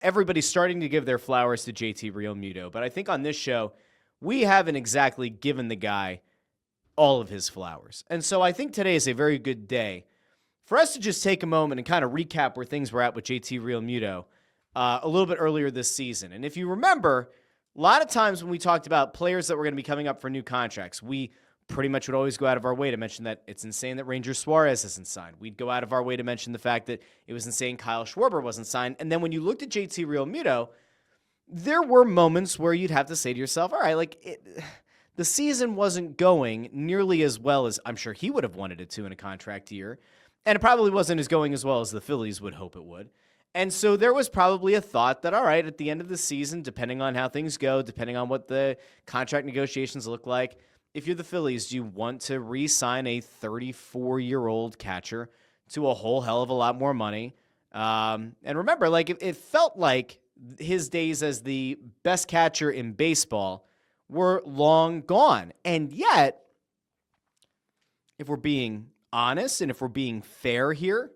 everybody's starting to give their flowers to JT Realmuto, but I think on this show, we haven't exactly given the guy all of his flowers. And so I think today is a very good day for us to just take a moment and kind of recap where things were at with JT Realmuto a little bit earlier this season. And if you remember, a lot of times when we talked about players that were going to be coming up for new contracts, we pretty much would always go out of our way to mention that it's insane that Ranger Suarez isn't signed. We'd go out of our way to mention the fact that it was insane Kyle Schwarber wasn't signed. And then when you looked at JT Realmuto, there were moments where you'd have to say to yourself, all right, the season wasn't going nearly as well as I'm sure he would have wanted it to in a contract year. And it probably wasn't going as well as the Phillies would hope it would. And so there was probably a thought that, all right, at the end of the season, depending on how things go, depending on what the contract negotiations look like, if you're the Phillies, do you want to re-sign a 34-year-old catcher to a whole hell of a lot more money? And remember, it felt like his days as the best catcher in baseball were long gone. And yet, if we're being honest and if we're being fair here,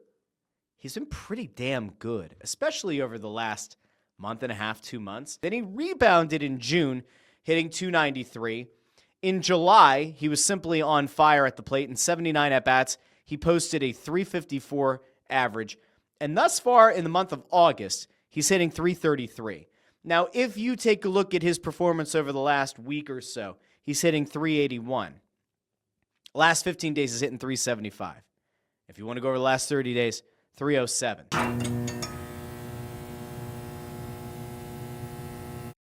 he's been pretty damn good, especially over the last month and a half, 2 months. Then he rebounded in June, hitting .293. In July, he was simply on fire at the plate. In 79 at-bats, he posted a .354 average. And thus far in the month of August, he's hitting .333. Now, if you take a look at his performance over the last week or so, he's hitting .381. Last 15 days, he's hitting .375. If you want to go over the last 30 days, .307.